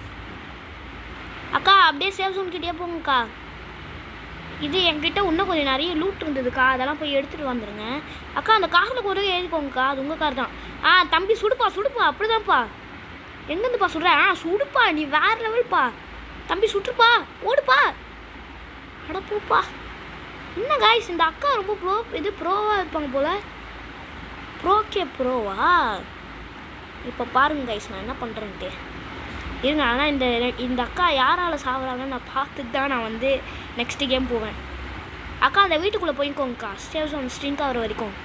அக்கா அப்படியே சேவ் ஜோன்கிட்டே போங்கக்கா. இது என்கிட்ட இன்னும் கொஞ்சம் நிறைய லூட் இருந்ததுக்கா, அதெல்லாம் போய் எடுத்துகிட்டு வந்துடுங்க. அக்கா அந்த காரில் கூட ஏறிக்கோங்கக்கா, அது உங்கள் கார் தான். தம்பி சுடுப்பா அப்படிதான்ப்பா. எங்கேருந்துப்பா சுடுற? சுடுப்பா, நீ வேறு லெவல்ப்பா. தம்பி சுட்டுப்பா, ஓடுப்பா. அடப்போப்பா. என்ன காய்ஸ், இந்த அக்கா ரொம்ப ப்ரோவாக இருப்பாங்க போல். ப்ரோவா? இப்போ பாருங்க கைஸ், நான் என்ன பண்ணுறேன்ட்டு இருங்க. ஆனால் இந்த அக்கா யாரால் சாப்பிட்றாங்கன்னு நான் பார்த்துட்டு தான் நான் வந்து நெக்ஸ்ட் கேம் போவேன். அக்கா அந்த வீட்டுக்குள்ளே போய்க்கோங்கக்கா, சேவ் ஜோன் ஸ்ட்ரிங்க் ஆகிற வரைக்கும்.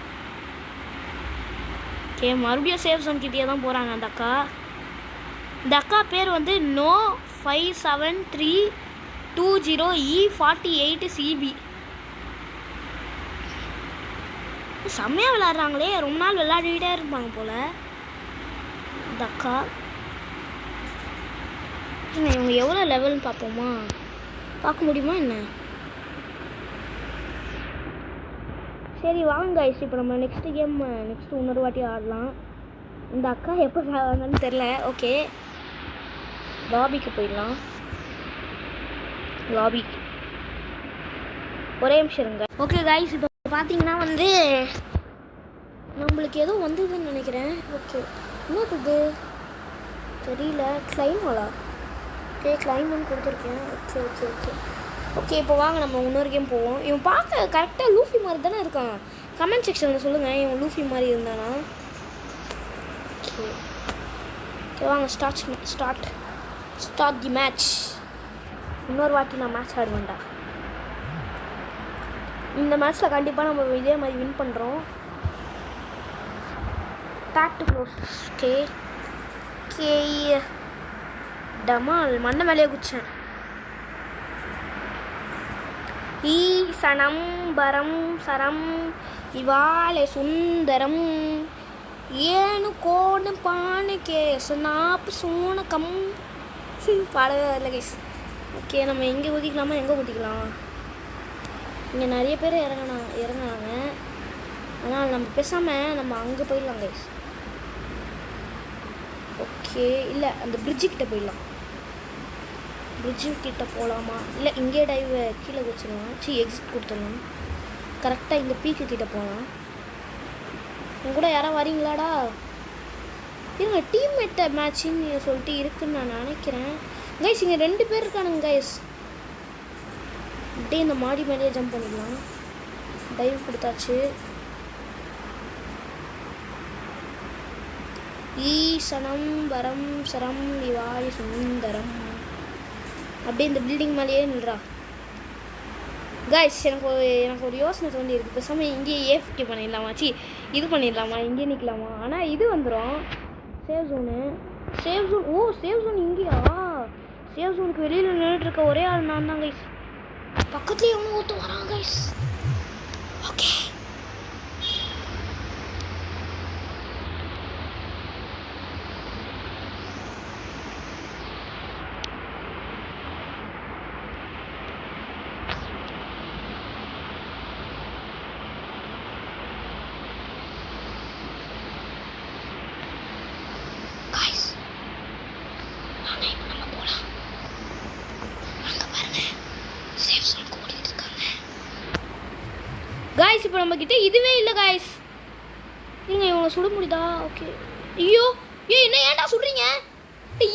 ஓகே, மறுபடியும் சேவ் ஜோன் கிட்டே தான் போகிறாங்க அந்த அக்கா. இந்த அக்கா பேர் வந்து நோ 57320E48CB. செம்மையாக விளாட்றாங்களே, ரொம்ப நாள் விளையாடிட்டே இருப்பாங்க போல் இந்த அக்கா. இவங்க எவ்வளோ லெவல்னு பார்ப்போமா? பார்க்க முடியுமா என்ன? சரி வாங்க கைஸ், இப்போ நம்ம நெக்ஸ்ட் கேம் இன்னொரு வாட்டி ஆடலாம். இந்த அக்கா எப்போ வந்தான்னு தெரில. ஓகே, லாபிக்கு போயிடலாம். லாபி ஒரே நிமிஷம் இருங்க. ஓகே கைஸ், இப்போ பார்த்தீங்கன்னா வந்து நம்மளுக்கு ஏதோ வந்ததுன்னு நினைக்கிறேன். ஓகே, என்னது தெரியல. கிளைமோலா? ஓகே, கிளைமோன்னு கொடுத்துருக்கேன். ஓகே இப்போ வாங்க நம்ம இன்னொரு கேம் போவோம். இவன் பார்க்க கரெக்டாக லூஃபி மாதிரி தானே இருக்கான். கமெண்ட் செக்ஷனில் சொல்லுங்கள் இவன் லூஃபி மாதிரி இருந்தானா. ஓகே வாங்க ஸ்டார்ட் தி மேட்ச். இன்னொரு வாட்டி நான் மேட்ச் ஆடுவேன்டா. இந்த மேட்ச்சில் கண்டிப்பாக நம்ம இதே மாதிரி வின் பண்ணுறோம். Back to close. ஓகே டமால் மண்ணை மேலேயே குச்சேன். ஈசனம் பரம் சரம் இவாளே சுந்தரம் ஏனு கோணு பானு கேசு நாப்பு சூனக்கம். பாடவே வரல கைஸ். ஓகே நம்ம எங்கே ஊதிக்கலாமா, எங்கே ஊதிக்கலாம்? இங்கே நிறைய பேர் இறங்கினாங்க. ஆனால் நம்ம பேசாமல் நம்ம அங்கே போயிடலாம் கைஸ். ஓகே இல்லை, அந்த பிரிட்ஜுக்கிட்ட போயிடலாம். பிரிட்ஜு கிட்ட போகலாமா இல்லை இங்கே டைவ் கீழே வச்சிடலாம் எக்ஸிட் கொடுத்துடலாம். கரெக்டாக இந்த பீக்கு கிட்ட போகலாம். உங்க கூட யாராவது வரீங்களாடா? இருங்க, டீம்மேட் மேட்சின்னு சொல்லிட்டு இருக்குன்னு நான் நினைக்கிறேன். கைஸ் இங்கே 2 பேர் இருக்கானுங்க கைஸ். அப்படியே இந்த மாடி மேலேயே ஜம்ப் பண்ணிக்கலாம். டைவ் கொடுத்தாச்சு. ஈசனம் வரம் சரம் லிவாய் சுந்தரம். அப்படியே இந்த பில்டிங் மேலேயே நில்றா. கைஸ் எனக்கு ஒரு யோசனை தோண்டி இருக்குது. பேசாமல் இங்கேயே ஏஃப்கே பண்ணிடலாமா? இது பண்ணிடலாமா? இங்கே நிற்கலாமா? ஆனால் இது வந்துடும் save zone. Save zone save zone இங்கேயா? சேவ் ஜோனுக்கு வெளியில் நின்றுட்டு இருக்க ஒரே ஆள் நான் தான் கைஸ். பக்கத்துலேயே எவனும் ஒருத்தர் வரான் கைஸ். ஓகே காய்ஸ் இப்போ நம்மக்கிட்ட இதுவே இல்லை காய்ஸ். இருங்க, இவங்களை சுட முடியுதா? ஓகே. ஐயோ என்ன ஏன்டா சுடுறீங்க?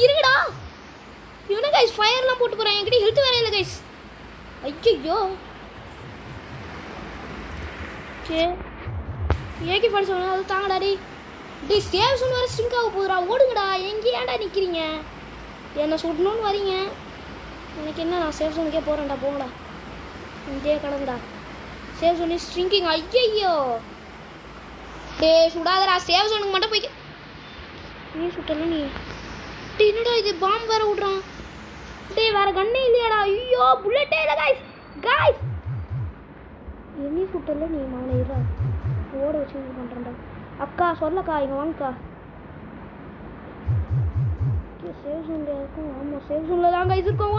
இருங்கடா. இவனை காய்ஸ் ஃபயர்லாம் போட்டு போகிறேன். என்கிட்ட ஹெல்த் வேற இல்லை காய்ஸ். ஐயோ ஓகே. ஏகே ஃபார்ட்டி செவன் அது தாங்கடாடி. சேவ் சொன்ன வர ஸ்ட்ரிங்க் ஆக போகுதுடா. ஓடுங்கடா. எங்கே ஏன்டா நிற்கிறீங்க? என்னை சுடணும்னு வரீங்க. எனக்கு என்ன, நான் சேவ் சோனுக்கே போகிறேன்டா. போங்கடா, இங்கேயே கிடங்குடா. Save Sony stringing. ஐயோ சுடாதடா. சேவ் சோனுக்கு மட்டும் போய்க்க. நீ சுட்டல நீ. என்னடா இது, பாம்பு வேற விட்றான். வேற கண்ணே இல்லையாடா? ஐயோ புல்லட்டே இல்லை காய்ஸ். காய்ஸ் நீ சுட்டல நீ. மாவனை இருடா, ஓட வச்சு இது பண்ணுறேன்டா. அக்கா சொல்லக்கா, இங்கே வாங்கக்கா. சேவ் ஜோன்ல இருக்கும். ஆமாம் சேவ் ஜோனில் தான் கைஸ் இருக்கும்.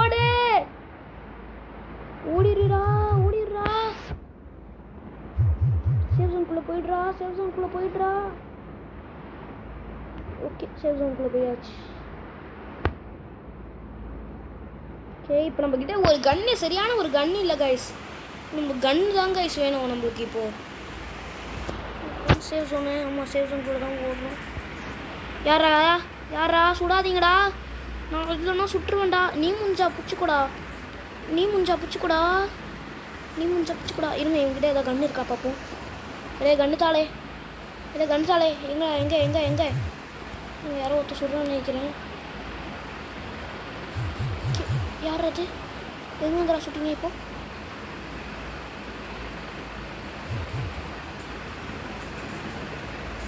ஓடிடுறா. சேவ் ஜோனுக்குள்ளே போயிடுறா. ஓகே, சேவ் ஜோனுக்குள்ளே போயாச்சு. ஓகே, இப்போ நம்மக்கிட்ட ஒரு கன்னு, சரியான ஒரு கன்னு இல்லை கைஸ். நம்ம கன்னு தான் கைஸ் வேணும் நம்மளுக்கு இப்போது. Save zone. ஆமாம் சேவ் ஜோனுக்குள்ளே தான் ஓடணும். யாரா சுடாதீங்கடா. நான் இல்லைன்னா சுட்டுருவேன்டா. நீ முடிஞ்சா பிடிச்சிக்கூடா. இருங்க, என்கிட்ட ஏதாவது கன்று இருக்கா பார்ப்போம். கன்று தாளே. எங்கே யாரோ ஒருத்தர் சுடுறான்னு நினைக்கிறேன். யார் அது? எங்கே வந்துடா சுட்டிங்க இப்போ?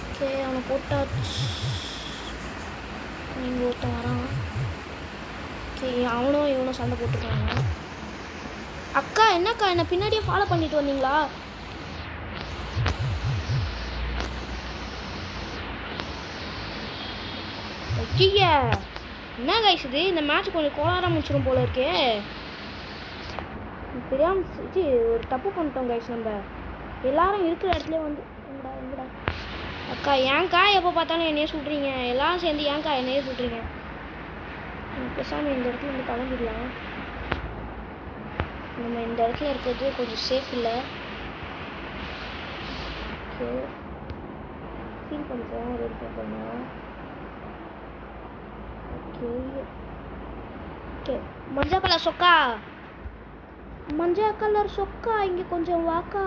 ஓகே, அவனை போட்டாச்சு. நீங்கள் ஒருத்தன் வரான். ஓகே, அவனும் இவனும் சண்டை போட்டுருக்காங்க. அக்கா என்னக்கா என்னை பின்னாடியே ஃபாலோ பண்ணிட்டு வந்தீங்களா? ஐயா என்ன கைஸ் இது? இந்த மேட்ச் கொஞ்சம் கோளாறாக முடிச்சிடும் போல இருக்கே. தெரியாமல் ஒரு தப்பு பண்ணிட்டோம் கைஸ். நம்ம எல்லாரும் இருக்கிற இடத்துல வந்து எங்கடா அக்கா ஏன்க்கா எப்போ பார்த்தாலும் என்னையே சுடுறீங்க? எல்லாரும் சேர்ந்து ஏன்க்கா என்னையே சுடுறீங்க? பேசாமல் இந்த இடத்துல வந்து கிளம்பிடலாம். நம்ம இந்த இடத்துல இருக்கிறது கொஞ்சம் சேஃப் இல்லை. ஓகே, ஃபீல் பண்ணுறோம். ரெடி பண்ணுறோம். ஓகே, மஞ்சள் கலர் சொக்கா இங்கே கொஞ்சம் வாக்கா.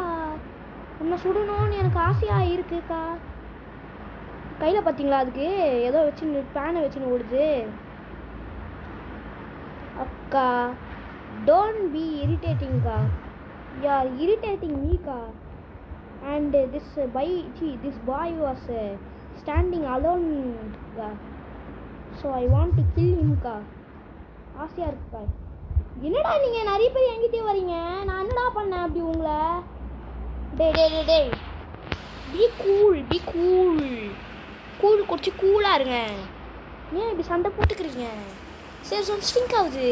உன்னை சுடணும்னு எனக்கு ஆசையாக இருக்குக்கா. கையில் பார்த்தீங்களா? அதுக்கு ஏதோ வச்சு பேனை வச்சுன்னு ஓடுது. அக்கா டோன்ட் பி இரிட்டேட்டிங்க்கா. யூ ஆர் இரிட்டேட்டிங் மீக்கா. And this boy was standing அலோன்க்கா. So I want to kill ஹிம்க்கா. ஆசையாக இருக்குக்கா. என்னடா நீங்கள் நிறைய பேர் என்கிட்டே வரீங்க. நான் என்னடா பண்ணேன் அப்படி உங்களை? டே பி கூல் குடிச்சு கூலாக இருங்க. ஏன் இப்படி சண்டை போட்டுக்கிறீங்க? சரி சொல், ஸ்ட்ரிங்க் ஆகுது.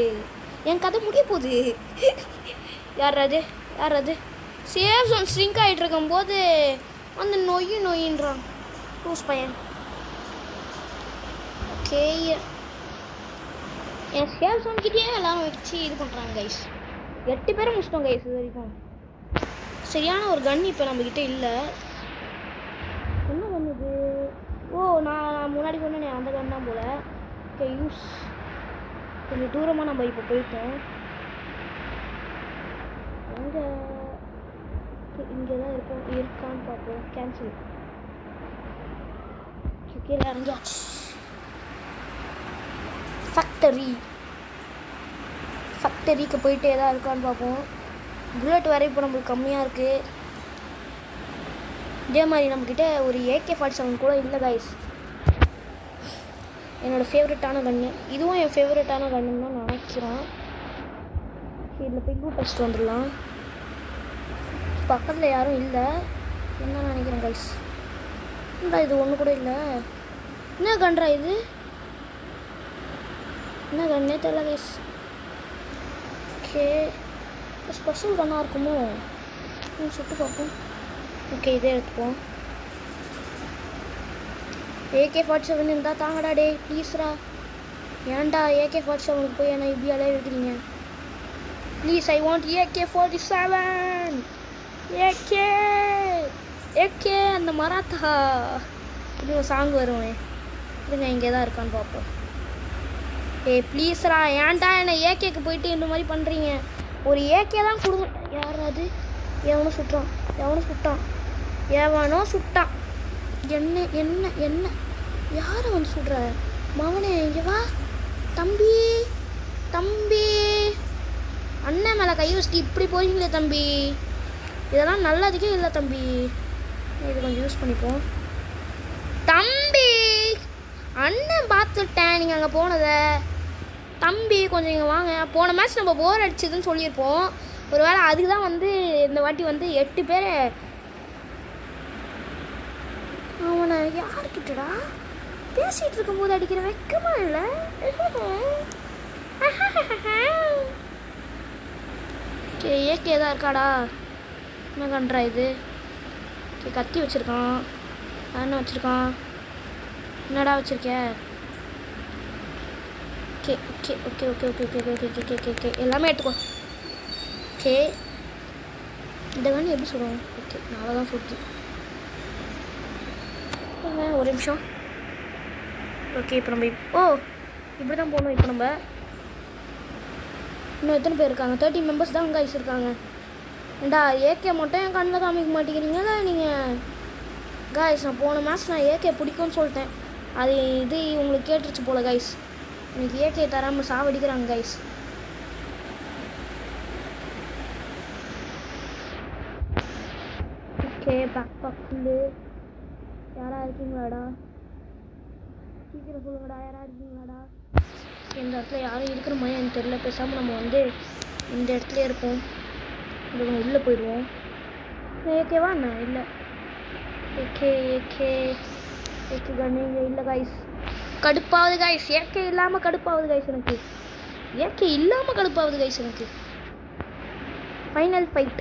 என் கதை முடிய போகுது. யார் அது? சேவ் ஜோன் ஸ்ட்ரிங்க் ஆகிட்டு இருக்கும்போது அந்த நொய்யின்றான் லூஸ் பையன். ஓகே, என் சேவ் சோன்கிட்டயே எல்லாரும் வச்சு இது பண்ணுறாங்க கைஸ். 8 பேரை முடிச்சிட்டோம் கைஸ் இது வரைக்கும். சரியான ஒரு கன் இப்போ நம்மக்கிட்ட இல்லை. என்ன கன் இது? ஓ நான் முன்னாடி சொன்னேனே அந்த கன் தான் போல். Okay use. கொஞ்சம் தூரமாக நம்ம இப்போ போயிட்டோம். எங்கே இங்கே தான் இருக்கான்னு பார்ப்போம். கேன்சல். கீழே இறங்கியாச்சு. ஃபேக்டரிக்கு போயிட்டு எதாவது இருக்கான்னு பார்ப்போம். புல்லட் வேறு இப்போ நம்மளுக்கு கம்மியாக இருக்குது. இதே மாதிரி நம்மக்கிட்ட ஒரு AK-47 கூட இல்லை கைஸ். என்னோடய ஃபேவரட்டான கன்று. இதுவும் என் ஃபேவரட்டான கன்னுன்னு தான் நினைக்கிறேன். இதில் போய் ஃபஸ்ட்டு வந்துடலாம். பக்கத்தில் யாரும் இல்லை என்ன நினைக்கிறேன் கைஸ். இல்லை இது ஒன்று கூட இல்லை. என்ன கன்றா இது? என்ன கண்ணே தெரியல கைஸ். ஓகே ஸ்பெஷல் கன்னாக இருக்குமோ சுட்டு பார்ப்போம். ஓகே இதே எடுத்துப்போம். AK-47 இருந்தால் தாங்கடா டே ப்ளீஸ்ரா. ஏன்டா AK-47க்கு போய் என்ன இப்படி அலைய வைக்கிறீங்க? Please I want AK-47. AK அந்த மராத்தா இப்படி ஒரு சாங் வருவேன். இருங்க இங்கே தான் இருக்கான்னு பார்ப்போம். ப்ளீஸ்ரா ஏன்டா என்ன AKக்கு போயிட்டு இந்த மாதிரி பண்ணுறீங்க? ஒரு AK தான் கொடுங்க. யார் அது? எவனோ சுட்டான். என்ன என்ன என்ன யாரை வந்து சுடுற? மகனே இங்கே வா. தம்பி அண்ணன் மேலே கை வச்சுட்டு இப்படி போறீங்களே தம்பி. இதெல்லாம் நல்லதுக்கே இல்லை தம்பி. இது கொஞ்சம் யூஸ் பண்ணிப்போம். தம்பி அண்ணன் பார்த்துட்டேன் நீங்கள் அங்கே போனதை. தம்பி கொஞ்சம் இங்கே வாங்க. போன மேட்ச் நம்ம போர் அடிச்சதுன்னு சொல்லியிருப்போம். ஒரு வேளை அதுக்கு தான் வந்து இந்த வாட்டி வந்து 8 பேர். அவனை யாருக்கிட்டடா பேசிகிட்டு இருக்கும்போது அடிக்கிற வெக்கமா இல்லை? AK தான் இருக்காடா. என்ன கன்றா இது? கத்தி வச்சுருக்கான். என்ன வச்சுருக்கான்? என்னடா வச்சுருக்க? ஓகே எல்லாமே எடுத்துக்கோ. ஓகே இந்த கண்ணு எப்படி சொல்லுவோம்? ஓகே நான் தான் சுற்றி ஒரு நிமிஷம். ஓகே இப்போ நம்ம இப்படி தான் போகணும். இப்போ நம்ம இன்னும் எத்தனை பேர் இருக்காங்க? 30 மெம்பர்ஸ் தான் கைஸ் இருக்காங்க. ஏண்டா AK மட்டும் என் கண்ணில் காமிக்க மாட்டேங்கிறீங்களா நீங்கள்? கைஸ் நான் போன மேட்ச் நான் AK பிடிக்கும்னு சொல்லிட்டேன். அது இது உங்களுக்கு கேட்டுருச்சு போல் கைஸ். எனக்கு AK தராமல் சாவடிக்கிறாங்க கைஸ். Okay bag full. யாராக இருக்கீங்களாடா? சீக்கிரம் சொல்லுங்கடா. யாராக இருக்கீங்களாடா? இந்த இடத்துல யாரும் இருக்கிற மாதிரி எனக்கு தெரியல. பேசாமல் நம்ம வந்து இந்த இடத்துல இருப்போம். இது உள்ளே போயிடுவோம். ஏகேவா என்ன? இல்லை ஏகே கண்ணு இங்கே இல்லை கைஸ். கடுப்பாகுது கைஸ். AK இல்லாமல் கடுப்பாகுது கைஸ் எனக்கு. AK இல்லாமல் கடுப்பாகுது கைஸ் எனக்கு. Final fight.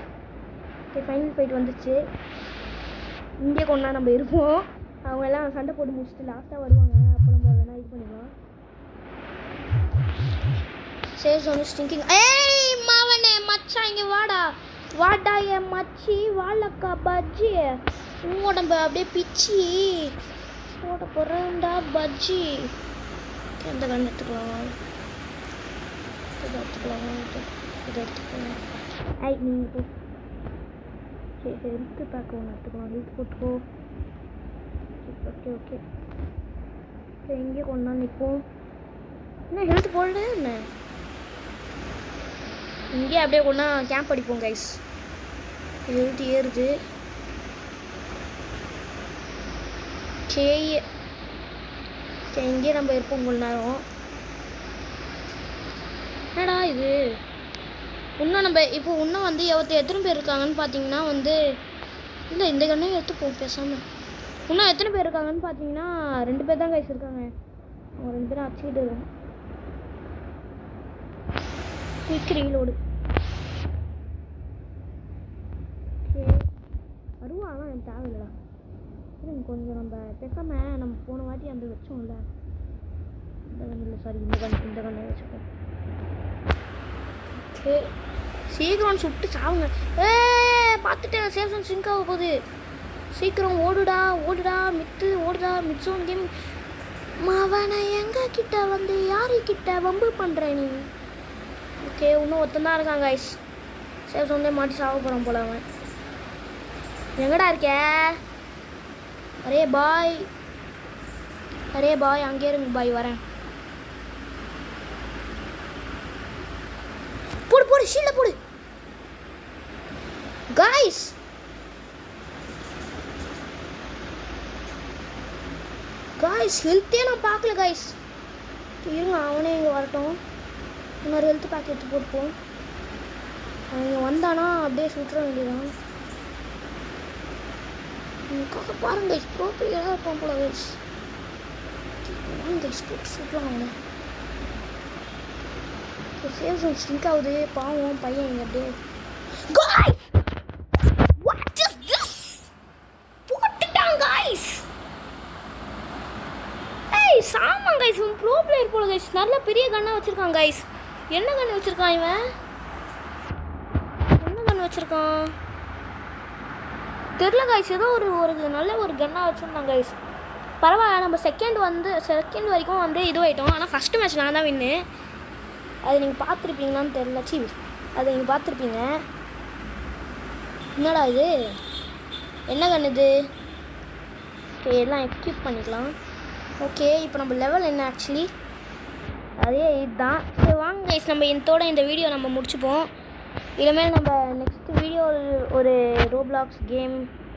Okay final fight வந்துச்சு. இங்கே கொண்டா நம்ம இருப்போம். அவங்க எல்லாம் சண்டை போட்டு முடிச்சுட்டு லாஸ்ட்டாக வருவாங்க. அப்போ நம்ம அதெல்லாம் இது பண்ணிக்கலாம். சேஸ் ஒன்று ஸ்டிங்கிங். ஏய் மாவனே மச்சான் இங்கே வாடா என் மச்சி வாழக்கா பஜ்ஜி. உடம்ப அப்படியே பிச்சி போட போகிறேன்டா பஜ்ஜி. எந்த கண்ணு எடுத்துக்கலாம்? இதை எடுத்துக்கலாம். ஐ நீங்கள் சரி ஹெல்த்து பேக் ஒன்று எடுத்துக்கலாம். ஹெல்த் போட்டுக்கோ. ஓகே எங்கே கொண்டா நிற்போம். என்ன ஹெல்த் போடல என்ன? இங்கே அப்படியே கொண்டா கேம்ப் அடிப்போம் கைஸ். ஹெல்த் ஏறுது. சரி இங்கே நம்ம இருப்போம் கொஞ்ச நேரம். என்னடா இது? இன்னும் நம்ம இப்போ இன்னும் வந்து எத்தனை பேர் இருக்காங்கன்னு பார்த்தீங்கன்னா வந்து இல்லை இந்த கண்ணே எடுத்துப்போம் பேசாமல். இன்னும் எத்தனை பேர் இருக்காங்கன்னு பார்த்தீங்கன்னா 2 பேர் தான் கைஸ் இருக்காங்க. அவங்க 2 பேரும் அடிச்சுக்கிட்டு இருக்கோம். Quick reload. சரி வருவாங்க எனக்கு தேவையில்லடா. சரி கொஞ்சம் நம்ம பேசாமல் நம்ம போன வாட்டி அந்த வச்சோம்ல இல்லை சாரி இந்த கண்ணை வச்சுக்கோ. ஓகே சீக்கிரம் சுட்டு சாவுங்க. பார்த்துட்டேன் சேஃப் ஜோன் சிங்க் ஆக போகுது. சீக்கிரம் ஓடுடா ஓடுடா மிட் ஜோன் கேம். அவனை எங்க கிட்ட வந்து யாருக்கிட்ட வம்பு பண்ணுற நீ? ஓகே இன்னும் ஒருத்தந்தான் இருக்கான் கைஸ். சேஃப் ஜோன்லேயே மாட்டி சாக போகிறான் போல அவன். எங்கடா இருக்க? அரே பாய் அங்கே இருங்க பாய், வரேன். போடு ஷீல்ட போடு கைஸ். ஹெல்த்தே நான் பார்க்கல கைஸ். இருங்க அவனே இங்கே வரட்டும். இன்னொரு ஹெல்த் பேக் எடுத்து போட்டுப்போம். அவன் இங்கே வந்தானா அப்படியே சுட்டுற வேண்டியதான். உனக்காக பாருங்க கைஸ், ப்ரோ பிளேயராக இருப்பான் போல கைஸ். கைஸ் போட்டு சுட்டுலாம் அவனை. சேஃப் ஜோன் ஸ்ட்ரிங்க் ஆகுது. பாவம் பையன் இங்கே அப்படியே. Guys what is this? போட்டுட்டான் கைஸ். சாமான் கைஸ், இவன் ப்ரோ பிளேயர் போல கைஸ். நல்ல பெரிய கன்னா வச்சிருக்கான் கைஸ். என்ன கன்று வச்சிருக்கான் இவன்? என்ன கன்று வச்சிருக்கான் தெரியல கைஸ். ஏதோ ஒரு நல்ல ஒரு கன்னாக வச்சுருந்தான் கைஸ். பரவாயில்ல, நம்ம செகண்ட் வரைக்கும் வந்து இதுவாயிட்டோம். ஆனால் ஃபஸ்ட்டு மேட்ச் நான் தான் வின்னு. அது நீங்கள் பார்த்துருப்பீங்களான்னு தெரியல. அதை நீங்கள் பார்த்துருப்பீங்க. என்னடா இது? என்ன கன்று இது? ஓகே எல்லாம் எக்யூப் பண்ணிக்கலாம். ஓகே இப்போ நம்ம லெவல் என்ன ஆக்சுவலி அதே 8 தான். சரி வாங்க கைஸ், நம்ம இந்த வீடியோ நம்ம முடிச்சுப்போம். இனிமேல் நம்ம நெக்ஸ்ட் வீடியோவில் ஒரு ரோப்ளாக்ஸ் கேம்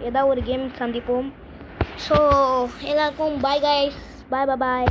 ஏதாவது ஒரு கேம் சந்திப்போம். ஸோ எல்லாருக்கும் பாய் கைஸ், பாய்.